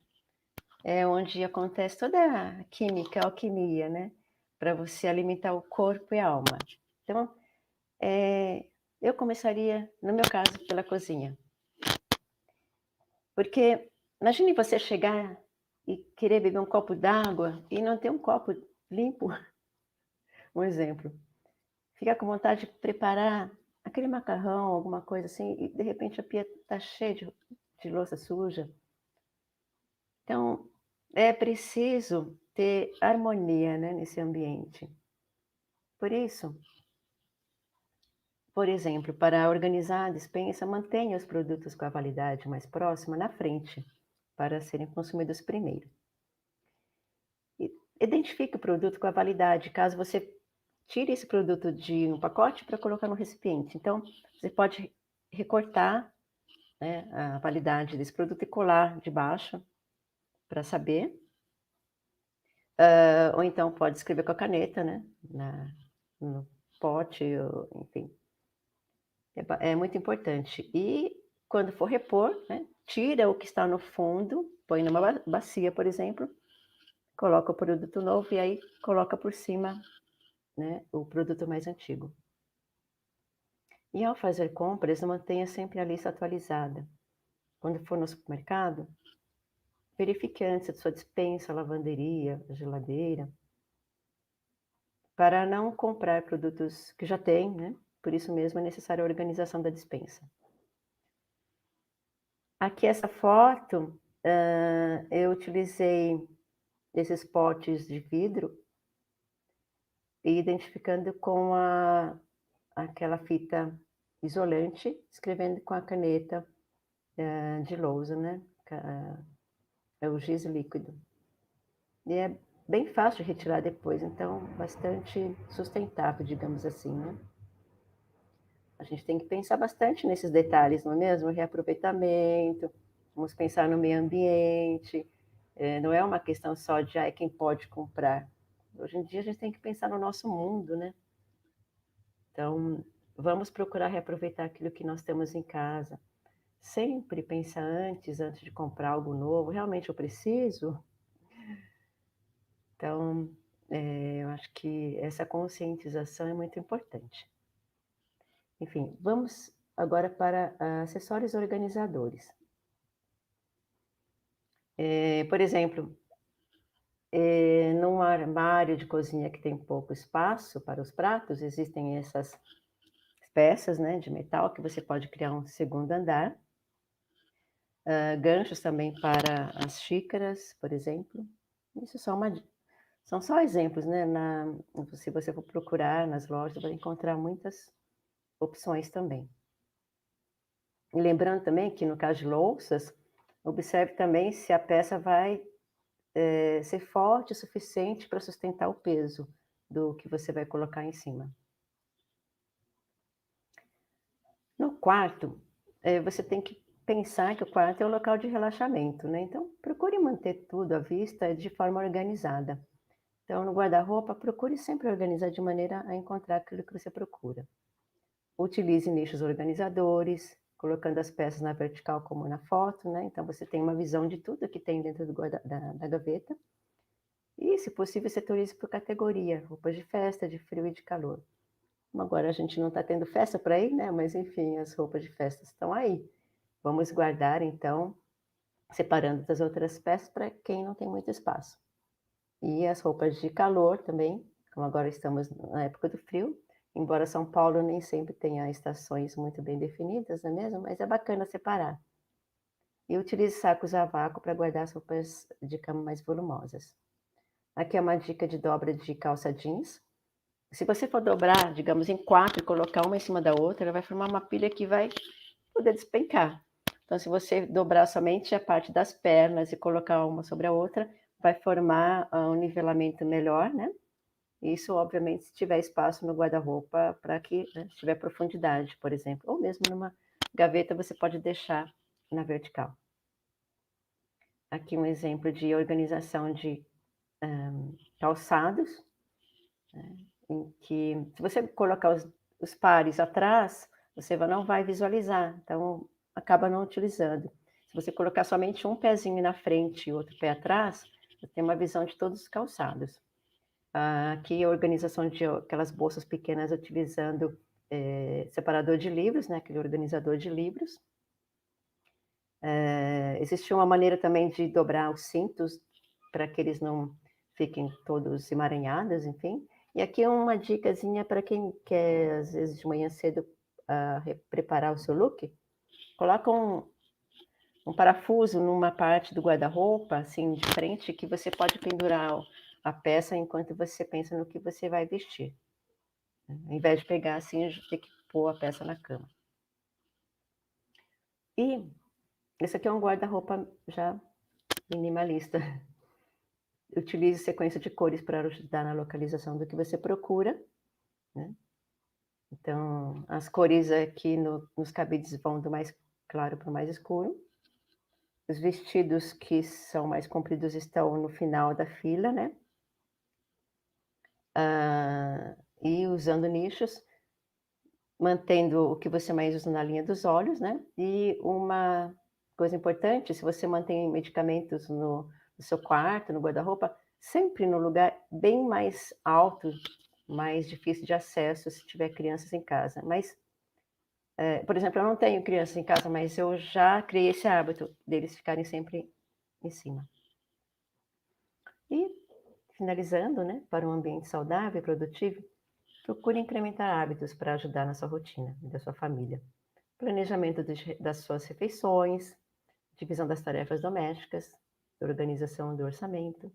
Speaker 3: É onde acontece toda a química, a alquimia, né? Para você alimentar o corpo e a alma. Então, eu começaria, no meu caso, pela cozinha. Porque imagine você chegar e querer beber um copo d'água e não ter um copo limpo, um exemplo. Ficar com vontade de preparar aquele macarrão, alguma coisa assim, e de repente a pia está cheia de louça suja. Então, é preciso ter harmonia, né, nesse ambiente. Por isso, por exemplo, para organizar a despensa, mantenha os produtos com a validade mais próxima na frente, para serem consumidos primeiro. Identifique o produto com a validade, caso você tire esse produto de um pacote para colocar no recipiente. Então, você pode recortar, né, a validade desse produto e colar debaixo para saber. Ou então pode escrever com a caneta, né, no pote, enfim. É muito importante. E quando for repor, né, tira o que está no fundo, põe numa bacia, por exemplo, coloca o produto novo e aí coloca por cima, né, o produto mais antigo. E ao fazer compras, mantenha sempre a lista atualizada. Quando for no supermercado, verifique antes a sua despensa, a lavanderia, a geladeira, para não comprar produtos que já tem, né? Por isso mesmo é necessária a organização da despensa. Aqui essa foto, eu utilizei esses potes de vidro e identificando com aquela fita isolante, escrevendo com a caneta de lousa, né? É o giz líquido. E é bem fácil de retirar depois, então bastante sustentável, digamos assim, né? A gente tem que pensar bastante nesses detalhes, não é mesmo? Reaproveitamento, Vamos pensar no meio ambiente. Não é uma questão só de quem pode comprar. Hoje em dia a gente tem que pensar no nosso mundo, né? Então, vamos procurar reaproveitar aquilo que nós temos em casa. Sempre pensar antes de comprar algo novo. Realmente eu preciso? Então, eu acho que essa conscientização é muito importante. Enfim, vamos agora para acessórios organizadores. Por exemplo, num armário de cozinha que tem pouco espaço para os pratos, existem essas peças, né, de metal que você pode criar um segundo andar. Ganchos também para as xícaras, por exemplo. Isso são só exemplos, né? Se você for procurar nas lojas, vai encontrar muitas opções também. E lembrando também que no caso de louças, observe também se a peça vai ser forte o suficiente para sustentar o peso do que você vai colocar em cima. No quarto, você tem que pensar que o quarto é um local de relaxamento, né? Então, procure manter tudo à vista de forma organizada. Então, no guarda-roupa, procure sempre organizar de maneira a encontrar aquilo que você procura. Utilize nichos organizadores, colocando as peças na vertical como na foto, né? Então, você tem uma visão de tudo que tem dentro da gaveta. E, se possível, setorize por categoria, roupas de festa, de frio e de calor. Agora a gente não está tendo festa por aí, né? Mas, enfim, as roupas de festa estão aí. Vamos guardar, então, separando das outras peças para quem não tem muito espaço. E as roupas de calor também, como agora estamos na época do frio, embora São Paulo nem sempre tenha estações muito bem definidas, não é mesmo? Mas é bacana separar. E utilize sacos a vácuo para guardar as roupas de cama mais volumosas. Aqui é uma dica de dobra de calça jeans. Se você for dobrar, digamos, em 4 e colocar uma em cima da outra, ela vai formar uma pilha que vai poder despencar. Então, se você dobrar somente a parte das pernas e colocar uma sobre a outra, vai formar um nivelamento melhor, né? Isso, obviamente, se tiver espaço no guarda-roupa para que, né, se tiver profundidade, por exemplo, ou mesmo numa gaveta, você pode deixar na vertical. Aqui um exemplo de organização de calçados, né, em que, se você colocar os pares atrás, você não vai visualizar, então acaba não utilizando. Se você colocar somente um pezinho na frente e outro pé atrás, você tem uma visão de todos os calçados. Aqui a organização de aquelas bolsas pequenas utilizando separador de livros, né, aquele organizador de livros. Existe uma maneira também de dobrar os cintos para que eles não fiquem todos emaranhados, enfim. E aqui uma dicasinha para quem quer, às vezes, de manhã cedo, preparar o seu look. Coloca um parafuso numa parte do guarda-roupa, assim, de frente, que você pode pendurar a peça enquanto você pensa no que você vai vestir. Ao invés de pegar assim, ter que pôr a peça na cama. E esse aqui é um guarda-roupa já minimalista. Utilize sequência de cores para ajudar na localização do que você procura, né? Então, as cores aqui nos cabides vão do mais claro para o mais escuro. Os vestidos que são mais compridos estão no final da fila, né? E usando nichos, mantendo o que você mais usa na linha dos olhos, né? E uma coisa importante, se você mantém medicamentos no seu quarto, no guarda-roupa, sempre no lugar bem mais alto, mais difícil de acesso se tiver crianças em casa. Mas, por exemplo, eu não tenho crianças em casa, mas eu já criei esse hábito deles ficarem sempre em cima. E, finalizando, né, para um ambiente saudável e produtivo, procure incrementar hábitos para ajudar na sua rotina e da sua família. Planejamento das suas refeições, divisão das tarefas domésticas, organização do orçamento.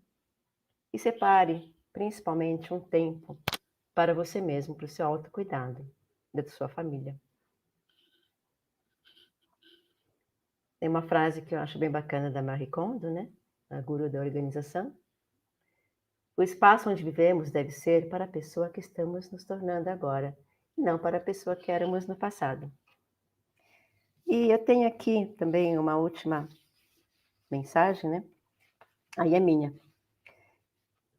Speaker 3: E separe, principalmente, um tempo para você mesmo, para o seu autocuidado e da sua família. Tem uma frase que eu acho bem bacana da Marie Kondo, né? A guru da organização. O espaço onde vivemos deve ser para a pessoa que estamos nos tornando agora, e não para a pessoa que éramos no passado. E eu tenho aqui também uma última mensagem, né? Aí é minha.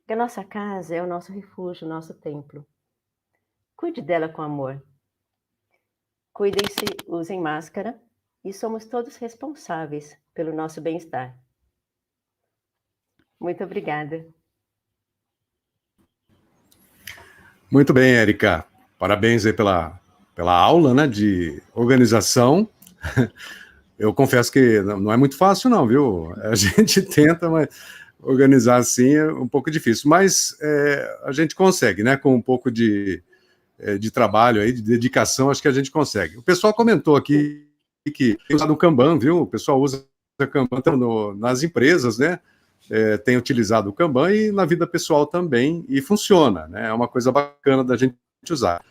Speaker 3: Que a nossa casa é o nosso refúgio, o nosso templo. Cuide dela com amor. Cuidem-se, usem máscara e somos todos responsáveis pelo nosso bem-estar. Muito obrigada.
Speaker 1: Muito bem, Érica. Parabéns aí pela aula, né, de organização. Eu confesso que não é muito fácil, não, viu? A gente tenta, mas organizar assim é um pouco difícil. Mas a gente consegue, né? Com um pouco de trabalho aí, de dedicação, acho que a gente consegue. O pessoal comentou aqui que tem usado o Kanban, viu? O pessoal usa o Kanban nas empresas, né? Tem utilizado o Kanban e na vida pessoal também, e funciona, né? É uma coisa bacana da gente usar.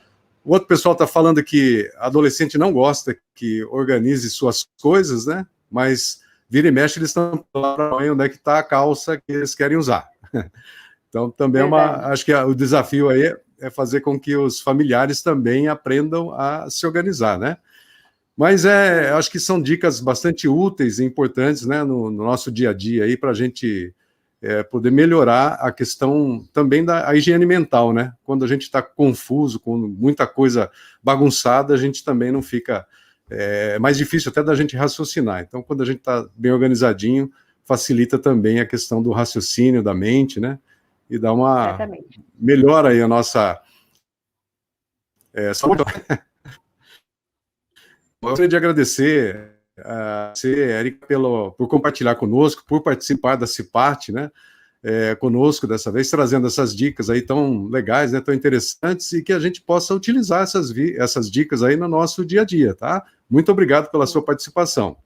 Speaker 1: O outro pessoal está falando que adolescente não gosta que organize suas coisas, né? Mas vira e mexe, eles estão lá para onde é que está a calça que eles querem usar. Então, também acho que o desafio aí é fazer com que os familiares também aprendam a se organizar, né? Mas acho que são dicas bastante úteis e importantes, né, no nosso dia a dia aí, para a gente poder melhorar a questão também da higiene mental, né? Quando a gente está confuso, com muita coisa bagunçada, a gente também não fica... É mais difícil até da gente raciocinar. Então, quando a gente está bem organizadinho, facilita também a questão do raciocínio, da mente, né? E dá uma...
Speaker 3: Exatamente.
Speaker 1: Melhora aí a nossa saúde. Eu gostaria de agradecer a você, Érica, por compartilhar conosco, por participar da CIPART, né, conosco dessa vez, trazendo essas dicas aí tão legais, né, tão interessantes, e que a gente possa utilizar essas dicas aí no nosso dia a dia, tá? Muito obrigado pela sua participação.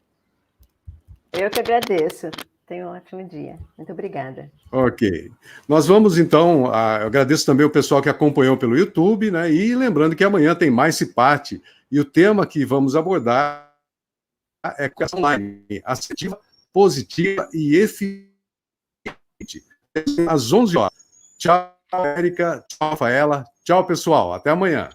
Speaker 3: Eu que agradeço. Tenha um ótimo dia. Muito obrigada.
Speaker 1: Ok. Nós vamos, então, eu agradeço também o pessoal que acompanhou pelo YouTube, né, e lembrando que amanhã tem mais CIPART, e o tema que vamos abordar é educação online, assertiva, positiva e eficiente. Às 11 horas. Tchau, Érica. Tchau, Rafaela. Tchau, pessoal. Até amanhã.